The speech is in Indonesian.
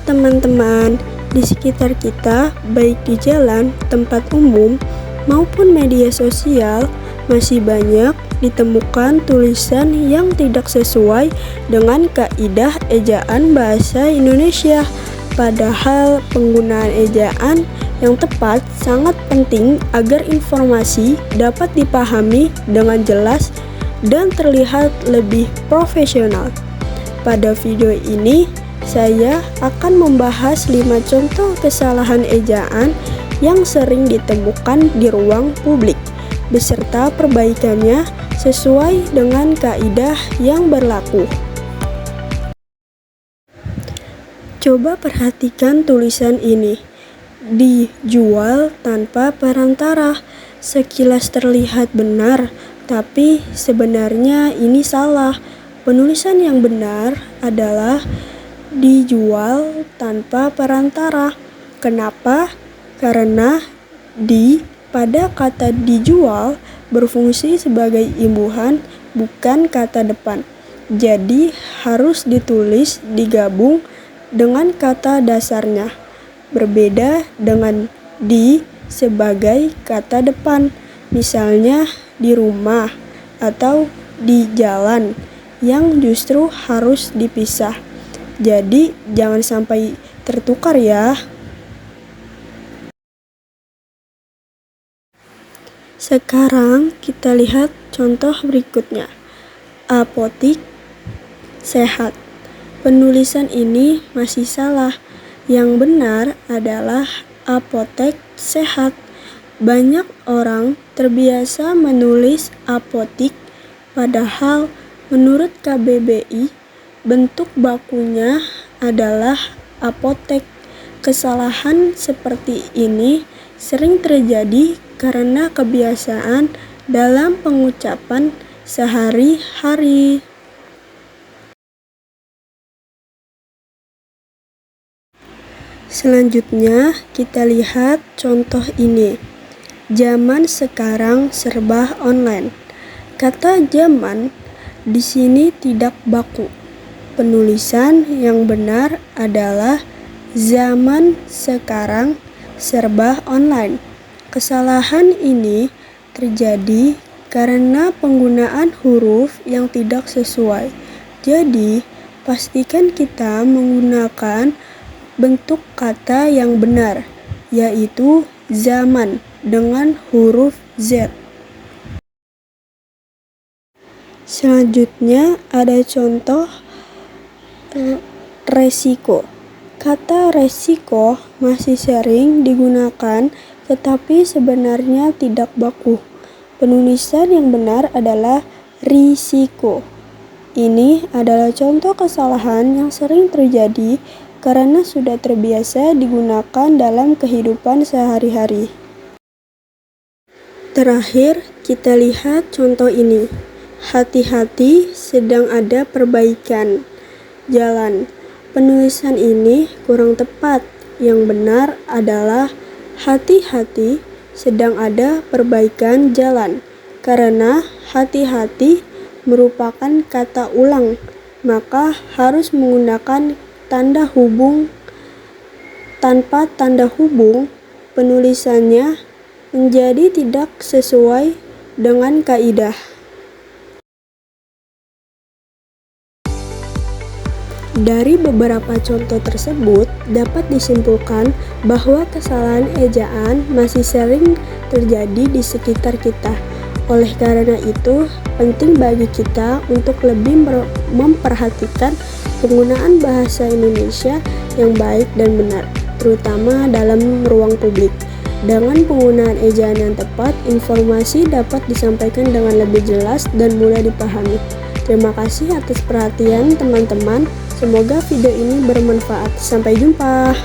teman-teman, di sekitar kita, baik di jalan, tempat umum, maupun media sosial, masih banyak ditemukan tulisan yang tidak sesuai dengan kaidah ejaan bahasa Indonesia. Padahal penggunaan ejaan yang tepat sangat penting agar informasi dapat dipahami dengan jelas dan terlihat lebih profesional. Pada video ini, saya akan membahas 5 contoh kesalahan ejaan yang sering ditemukan di ruang publik, beserta perbaikannya sesuai dengan kaidah yang berlaku. Coba perhatikan tulisan ini. Dijual tanpa perantara. Sekilas terlihat benar, tapi sebenarnya ini salah. Penulisan yang benar adalah dijual tanpa perantara. Kenapa? Karena di pada kata dijual berfungsi sebagai imbuhan, bukan kata depan. Jadi harus ditulis digabung dengan kata dasarnya. Berbeda dengan di sebagai kata depan. Misalnya di rumah atau di jalan yang justru harus dipisah. Jadi jangan sampai tertukar ya. Sekarang kita lihat contoh berikutnya. Apotik sehat. Penulisan ini masih salah. Yang benar adalah apotek sehat. Banyak orang terbiasa menulis apotik, padahal menurut KBBI bentuk bakunya adalah apotek. Kesalahan seperti ini sering terjadi karena kebiasaan dalam pengucapan sehari-hari. Selanjutnya, kita lihat contoh ini. Zaman sekarang serba online. Kata zaman di sini tidak baku. Penulisan yang benar adalah zaman sekarang serba online. Kesalahan ini terjadi karena penggunaan huruf yang tidak sesuai. Jadi, pastikan kita menggunakan bentuk kata yang benar, yaitu zaman dengan huruf Z. Selanjutnya ada contoh resiko. Kata resiko masih sering digunakan, tetapi sebenarnya tidak baku. Penulisan yang benar adalah risiko. Ini adalah contoh kesalahan yang sering terjadi karena sudah terbiasa digunakan dalam kehidupan sehari-hari. Terakhir, kita lihat contoh ini. Hati-hati, sedang ada perbaikan jalan. Penulisan ini kurang tepat. Yang benar adalah hati-hati, sedang ada perbaikan jalan. Karena hati-hati merupakan kata ulang, maka harus menggunakan tanda hubung. Tanpa tanda hubung, penulisannya menjadi tidak sesuai dengan kaidah. Dari beberapa contoh tersebut, dapat disimpulkan bahwa kesalahan ejaan masih sering terjadi di sekitar kita. Oleh karena itu, penting bagi kita untuk lebih memperhatikan penggunaan bahasa Indonesia yang baik dan benar, terutama dalam ruang publik. Dengan penggunaan ejaan yang tepat, informasi dapat disampaikan dengan lebih jelas dan mudah dipahami. Terima kasih atas perhatian teman-teman. Semoga video ini bermanfaat. Sampai jumpa.